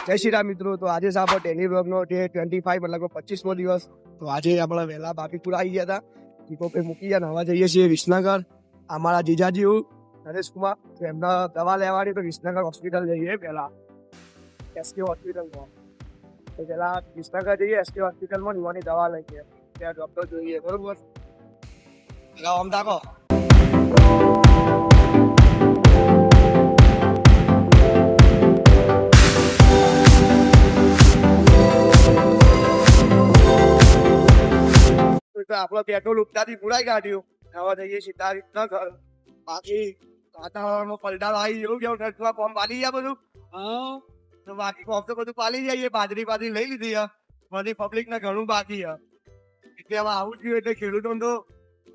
જય શ્રી રામ મિત્રો. તો આજે છે આપણો ટેની બ્લોગનો ડે 25 મતલબ 25મો દિવસ. તો આજે આપણે વહેલા બાપીપુરા આવી ગયા હતા. દીપો પે મૂકી ગયા. હવે જઈએ છીએ વિસનગર. અમારા જીજાજી નરેશ કુમાર એમના દવા લેવાની, તો વિસનગર હોસ્પિટલ જઈએ પહેલા. એસકે હોસ્પિટલમાં તો પહેલા વિસનગર જઈએ. એસકે હોસ્પિટલમાં નિવાની દવા લઈએ. ત્યાં ડૉક્ટર જોઈએ. બરોબર, આમ તાકો. આપડે પેટ્રોલ ઉપતાથી પુરાઈ કાઢ્યું. હવે જઈએ સીધા રીતના ઘર. બાકી વાતાવરણમાં પલટારો આવી જેવું કેવું નટમાં કોમ પાલી ગયા બધું. તો બાકી કોમ તો બધું પાલી જઈએ. બાજરી લઈ લીધી. બધી પબ્લિક ને ઘણું બાકી છે. એટલે આમાં આવું થયું એટલે ખેડૂતો તો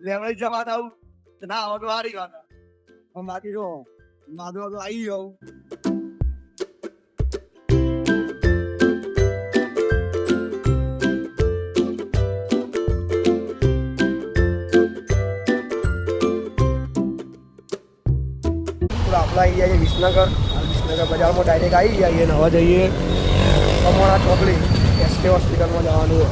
લેવડાઈ જવા આવું ના આવો તો સારી વાત. બાકી જો માધો આવી જાઉં. આપણા આવી જઈએ વિસનગર. વિસનગર બજારમાં ડાયરેક્ટ આવી જઈએ. ને હવે જઈએ કમોણા ચોકડી એસકે હોસ્પિટલમાં જવાનું હોય.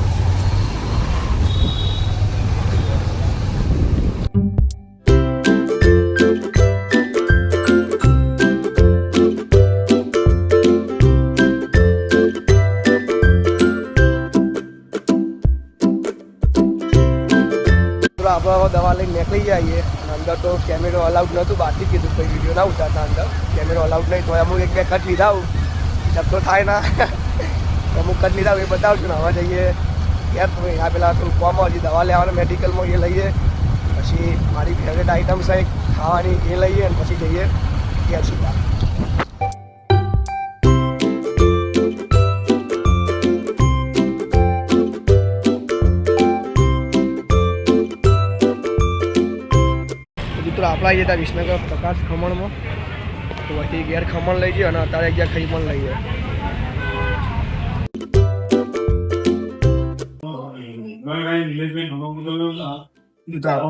આપણે દવા લઈને નીકળી જઈએ. અંદર તો કેમેરો અલાઉડ નહોતું. બહારથી કીધું કોઈ વિડીયો ના ઉતારતા. અંદર કેમેરો અલાઉડ નહીં. તો અમુક એક બે કટ લીધા આવું જબ તો થાય ના. અમુક કટ લીધા એ બતાવશું ને. હવે જઈએ યાર આ પેલા થોડું કોમ હજી દવા લેવાનું મેડિકલમાં એ લઈએ. પછી મારી ફેવરેટ આઈટમ છે ખાવાની એ લઈએ. અને પછી જઈએ ઘેર સીધા. આપણા જતા વિસનગર પ્રકાશ ખમણમાં. તો પછી ઘેર ખમણ લઈ જઈએ અને અત્યારે ગયા ખાઈ પણ લઈએ.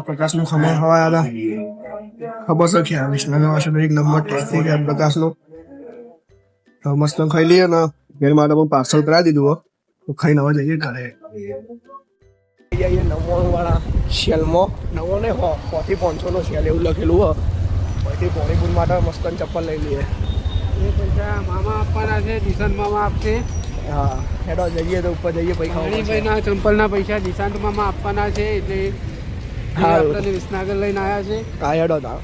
પ્રકાશનું ખમણ હવા હતા. ખબર છે કે વિસનગર પાસે એક નંબર ટેસ્ટી કે પ્રકાશનું. તો મસ્ત ખાઈ લઈએ ને ઘેર માટે પણ પાર્સલ કરાવી દીધું. તો ખાઈને હવે જઈએ ઘરે. નવ્વાણું વાળા સેલમાં 99 થી 500 સેલ એવું લખેલું હોય. પછી પોણીપુર માટે મસ્ત ચપ્પલ લઈ લઈએ. એ પૈસા મામા આપવાના છે. દિશાંત મામા આપશે. હા હેડો જઈએ તો ઉપર જઈએ. ભાઈના ચંપલના પૈસા દિશાંત મામા આપવાના છે. એટલે આપણે વિસનગર લઈને આવ્યા છે. હા હેડો તા.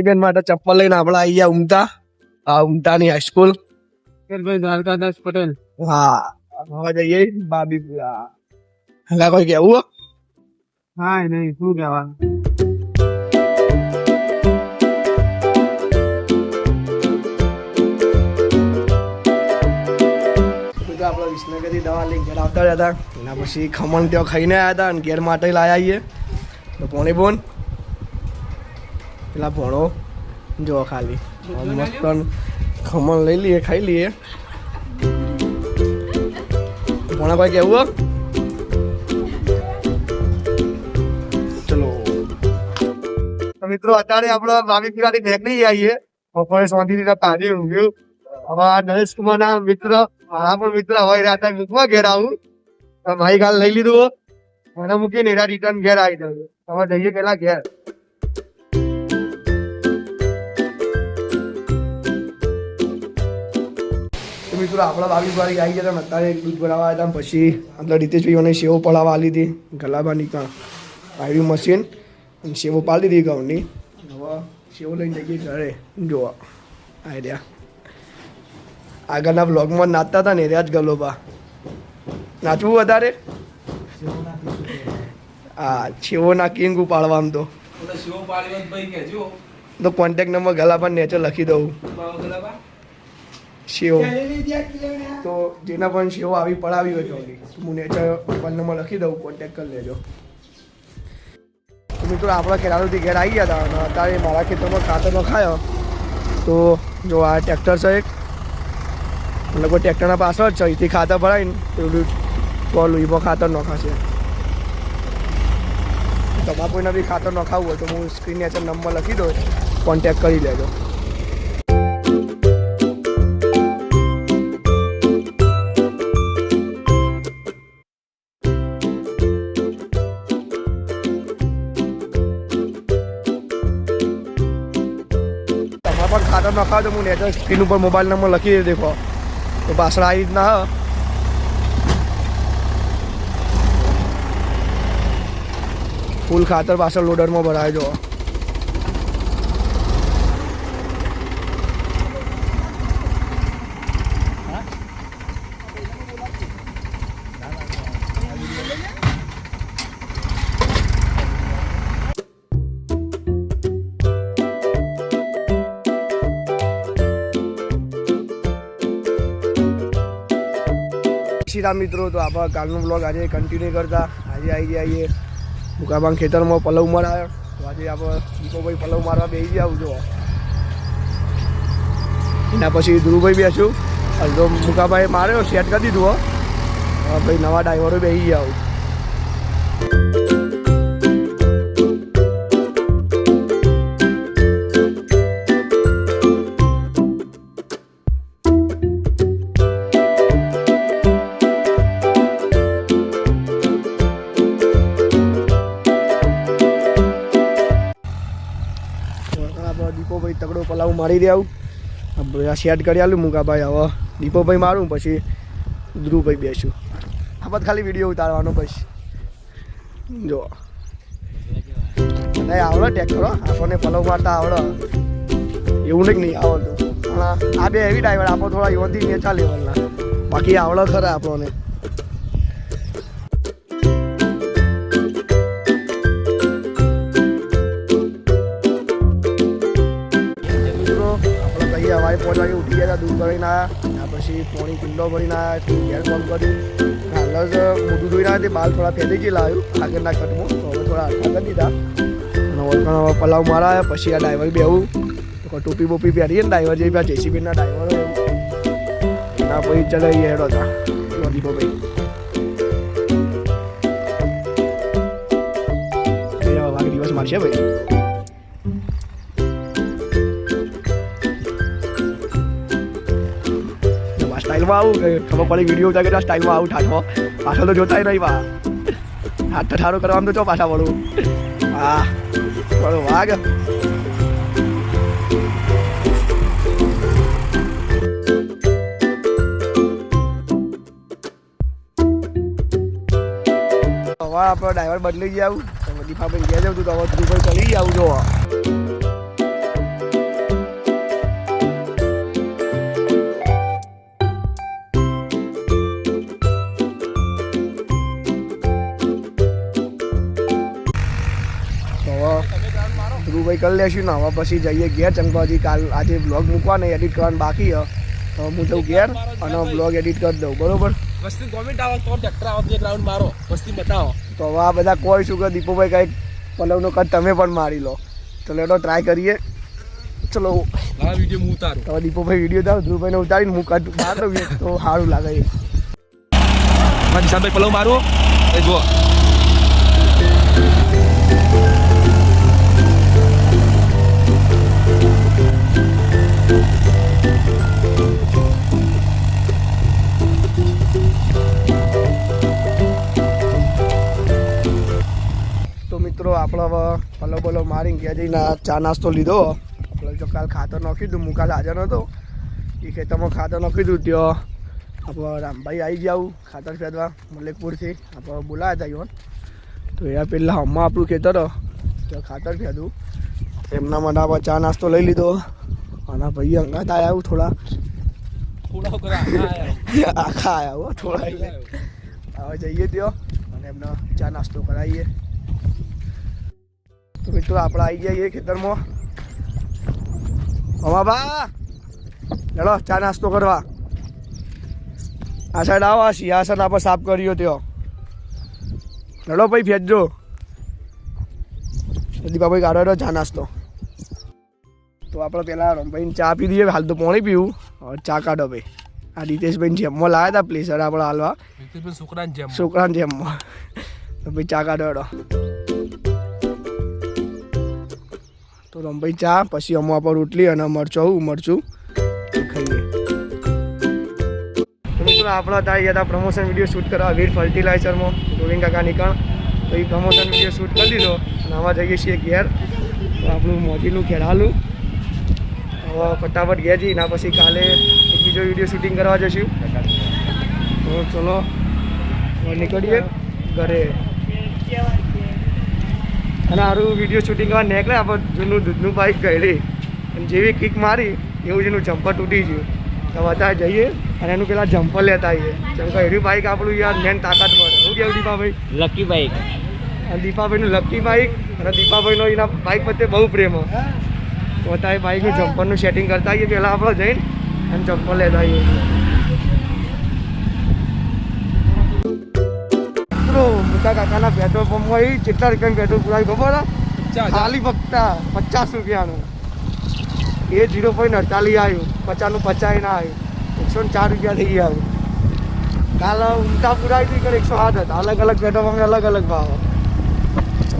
બેન માટે ચપ્પલ લઈને આપણે આવી ગયા ઉમતા. આ ઉમતાની હાઈસ્કૂલ. દ્વારકાદાસ પટેલ. હા હવે જઈએ બાબીપુરા. હલા કોઈ કેવું? હા નહીં શું કહેવાનું. આપણે વિસનગરથી દવા લઈને ઘેર આવતા રહ્યા હતા. એના પછી ખમણ ત્યાં ખાઈને આવ્યા હતા અને ઘેર માટે લાયા આવીએ. તો પોણી બોન પેલા ભણો જો ખાલી મસ્ત ખમણ લઈ લઈએ ખાઈ લઈએ. ભણા કોઈ કેવું? ચલો મિત્રો અત્યારે આપણે બાબીપુરાથી નીકળી જઈએ. બપોરે શાંતિથી તાજી ઊંઘ્યું. હવે નરેશ કુમાર ના મિત્ર મારા પણ મિત્ર હોય રહ્યા મૂકવા ઘેર આવું. મારી ગાલ લઈ લીધું. મને મૂકીને એના રિટર્ન ઘેર આવી જવું. હવે જઈએ પેલા ઘેર. મિત્રો આપણા બાબીપુરા આવી ગયા હતા. અત્યારે દૂધ ભરાવા હતા. પછી અંદર રીતેશભાઈ મને સેવો પડાવવા આવી હતી. ગલાબાની આવ્યું મશીન અને સેવો પાડી દીધી ઘઉંની. હવે સેવો લઈને જઈએ ઘરે. જોવા આવી રહ્યા. આગળના બ્લોગમાં નાચતા હતા ને રહ્યા જ ગલોબા. નાચવું વધારે. હા સેવો નાખી એમ પાડવા. આમ તો કોન્ટેક્ટ નંબર ગલાબા નેચર લખી દઉં. સેવો તો જેના પણ સેવો આવી પડાવી હોય તો હું નેચર મોબાઈલ નંબર લખી દઉં. કોન્ટેક્ટ કરી લેજો. તો મિત્રો આપણા ખેરાલુથી ઘેર આવી ગયા હતા. અને અત્યારે મારા ખેતરમાં ખાતર નખાયો. તો જો આ ટ્રેક્ટર છે એક. એટલે કોઈ ટ્રેક્ટરના પાછળ જ છે. અહીંથી ખાતર ભરાઈને પેલું તો લુઈમાં ખાતર નખાશે. તમારે કોઈને બી ખાતર નખાવવું હોય તો હું સ્ક્રીન નીચે નંબર લખી દઉં, કોન્ટેક્ટ કરી લેજો. તમારે પણ ખાતર નખાવો તો હું નેચર સ્ક્રીન ઉપર મોબાઈલ નંબર લખી દે દેખો, તો પાછળ આવી રીતના ફૂલ ખાતર પાછળ લોડરમાં ભરાય જો. સીધા મિત્રો, તો આપણે કાલનો બ્લોગ આજે કન્ટિન્યુ કરતા આજે આવીએ મુકાબાન ખેતરમાં પલવ મરાયો. તો આજે આપણે દીપોભાઈ પલવ મારવા બેસી જાવ જો. એના પછી ધ્રુવભાઈ બેસું, અડધો મુકાભાઈ માર્યો સેટ કરી દીધું. હવે ભાઈ નવા ડ્રાઈવરો બેસી જાવ. દીપોભાઈ તગડો પલાવ મારી દે સેટ કરી આલું મુકાભાઈ. હવે દીપોભાઈ મારું પછી ધ્રુવભાઈ બેસું. આ બધું ખાલી વિડીયો ઉતારવાનો પછી જો. નહીં આવડે ટ્રેક્ટર આપણને પલાવ મારતા આવડે એવું નહીં આવડતું. પણ આ બે એવી ડ્રાઈવર આપણો થોડા એવાથી નેચા લેવલના, બાકી આવડે ખરા આપણને. હવારે 5 વાગે ઉઠી ગયા હતા, દૂધ ભરીને આવ્યા, પછી પોણી કિલ્લો ભરીને આવ્યા, ઘેર કોલ કર્યું. હાલ જ મોઢું ધોઈને આવ્યા, તે બાલ થોડા ફેલી ગયેલા આવ્યું આગળના કટમાં, તો હવે થોડા હલકા કરી દીધા. અને વળકણ હવે પલાવ મારા પછી આ ડ્રાઈવર બેવું તો ટોપી બોપી પહેરીએ ને ડ્રાઈવર જેવી પેલા જેસીબીના ડ્રાઈવરો એના પછી ચલાવી હેડો હતા દીપોભાઈ. વાગે દિવસ મારશે ભાઈ. સ્ટાઇલમાં આવું ખબર પડી વિડીયો ઉતાર કે સ્ટાઇલમાં આવું ઠાઠમાં પાછળ તો જોતા નહીં વા હાથ ઠારો કરવામાં તો ચો પાછા વળું. હા બરો વાગ. હવે આપણો ડ્રાઈવર બદલી ગયા આવું તો દીપાભાઈ ગયા જાઉં તો હવે ધ્રુવભાઈ ચલી આવું જો. ધ્રુવભાઈ કરી લેશું ને હવે પછી જઈએ ઘેર ચંપાજી. કાલ આજે બ્લોગ મૂકવાને એડિટ કરવાનું બાકી તો હું જઉં ઘેર અને બ્લોગ એડિટ કરી દઉં બરોબર. તો હવે આ બધા કહીશું કે દીપોભાઈ કંઈક પલવનો કટ તમે પણ મારી લો. ચલો એનો ટ્રાય કરીએ. ચલો વિડીયો હું ઉતારું. હવે દીપોભાઈ વિડીયો દાવ, ધ્રુવભાઈને ઉતારીને હું કટ બહાર દઉં તો સારું લાગે. દિશાંતભાઈ પલવ મારું એ જુઓ. મિત્રો આપણે હવે પલવ બલવ મારીને ગયા જઈને ચા નાસ્તો લીધો. આપણે જો કાલ ખાતર નાખી દીધું, હું કાલ હાજર નહોતો, એ ખેતરમાં ખાતર નાખી દીધું. ત્યાં આપણે રામભાઈ આવી જાવ ખાતર ફેરવા મલેકપુરથી આપણે બોલાયા હતા યોન. તો એ પહેલાં હમણાં આપણું ખેતર ત્યાં ખાતર ફેરવું એમના માટે આપણે ચા નાસ્તો લઈ લીધો. અને ભાઈ અંગાત આવ્યા થોડા આખા આવ્યા થોડા. હવે જઈએ ત્યાં અને એમને ચા નાસ્તો કરાવીએ. તો મિત્રો આપણે આવી જઈએ ખેતરમાં. હમાબા ચલો ચા નાસ્તો કરવા. આ સાઈડ આવો, આ સિંહાસન આપણે સાફ કર્યો ત્યાં. લડો ભાઈ ફેંચજો દીપાભાઈ કાઢો ચા નાસ્તો. તો આપણે પહેલાં રમભાઈને ચા પી દઈએ. હાલ તો પાણી પીવું, હવે ચા કાઢો ભાઈ. આ રીતેશભાઈ જેમમાં લાવ્યા હતા પ્લેસર આપણે હાલવા છોકરાને જેમમાં તો ભાઈ ચા કાઢો તો રમભાઈ ચા પછી અમો આપણે રોટલી અને મરચું ખાઈએ. તો મિત્રો આપણે ત્યાં ગયા હતા પ્રમોશન વિડીયો શૂટ કરવા વીર ફર્ટિલાઇઝરમાં ગોવિંદ કાકા નીકળ. તો એ પ્રમોશન વિડીયો શૂટ કરી દીધો અને આમાં જઈએ છીએ ઘેર. તો આપણું મોજીનું ખેડાલું હવે ફટાફટ ગયા છીએ એના પછી કાલે એક બીજો વિડીયો શૂટિંગ કરવા જઈશું. તો ચલો હવે નીકળીએ ઘરે. અને સારું વિડીયો શૂટિંગ કરવા નીકળે આપણે જૂનું દૂધનું બાઇક ગયેલી અને જેવી કિક મારી એવું જેનું જમ્પર તૂટી ગયું. તો બધા જઈએ અને એનું પેલા જમ્પર લેતા આવીએ. જેમ કે એવી બાઇક આપણું યાર મેન તાકાત પડે. શું કેવું દીપાભાઈ? Lucky bike. અને દીપાભાઈનું લકી બાઇક અને દીપાભાઈનો એના બાઇક પ્રત્યે બહુ પ્રેમ તો અત્યારે બાઇકનું જમ્પરનું સેટિંગ કરતા આવીએ પહેલાં આપણે જઈને અને જમ્પર લેતા આવીએ. મિત્રો મોટા કાકાના પેટ્રોલ પંપમાં એ કેટલા રૂપિયાનું પેટ્રોલ પુરાયું ખબર ખાલી ફક્ત 50 રૂપિયાનું. એ 0.48 આવ્યું, 50નું 50 ના આવ્યું, 104 રૂપિયા થઈ ગયા. કાલે ઊંચા પુરાવી હતી કે 108 હતા. અલગ અલગ પેટ્રોલ પંપે અલગ અલગ ભાવ.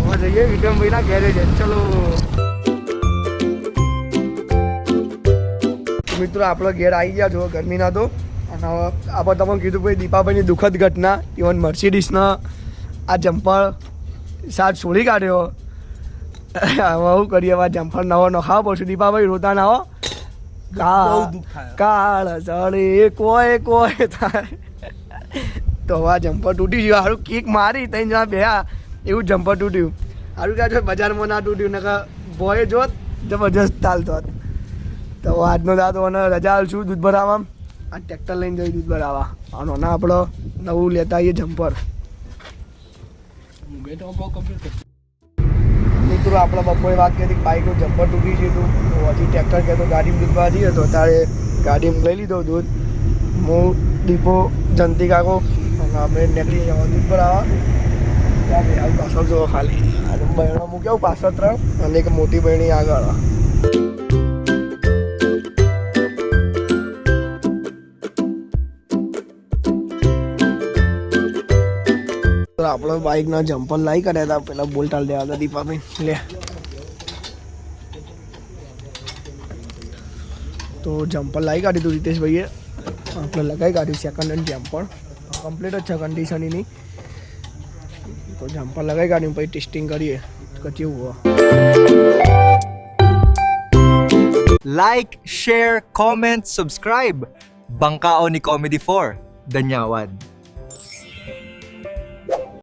હવે જઈએ વિક્રમભાઈના ઘેરે છે. ચલો મિત્રો આપણે ઘેર આવી ગયા છો ગરમીના તો. અને આપણે તમને કીધું ભાઈ દીપાભાઈની દુઃખદ ઘટના ઇવન મર્સિડીસના આ જમ્પર સાત છોડી કાઢ્યો. હવે શું કરીએ? હવે જમ્પર નવો નખાવો પડશે. દીપાભાઈ રોતા ના હો. કાળ સળી કોઈ થાય. તો હવે આ જમ્પર તૂટી ગયું. સારું કિક મારી 3 જણા બેહ્યા એવું જમ્પર તૂટ્યું. સારું કે બજારમાં ના તૂટ્યું ને ભોય જોત જબરજસ્ત ચાલતો. તો આજનો દાદો અને રજા છું દૂધ ભરાવા. આ ટ્રેક્ટર લઈને જઈ દૂધ ભરાવા. આનો ના આપણે નવું લેતા આવીએ જમ્પર. મિત્રો આપણે બપોરે વાત કરી કે બાઇકનું જમ્પર તૂટી ગયું હતું. તો હજી ટ્રેક્ટર કહેતો ગાડીમાં દૂધ ભરા જઈએ તો ત્યારે ગાડીમાં લઈ લીધો દૂધ. હું દીપો જંતી કાકો અને અમે નીકળી જવા દૂધ ભરાવા. ત્યાં પાછળ જોવો ખાલી બહેનો મૂક્યા પાછળ 3 અને એક મોટી બહેણી આગળ. આપણે બાઇકના જમ્પર લાવી કર્યા હતા પેલા બોલ્ટ હાલ દેવા હતા દીપાભાઈ લે. તો જમ્પર લાવી કાઢ્યું હતું રીતેશભાઈએ. આપણે લગાવી કાઢ્યું સેકન્ડ હેન્ડ જમ્પર. કમ્પ્લીટ જ છે કન્ડિશન એની. તો જમ્પર લગાવી કાઢ્યું પછી ટેસ્ટિંગ કરીએ કે કેવું. Like, share, comment, subscribe. Bangkaoni Comedy 4. Dhanyawad.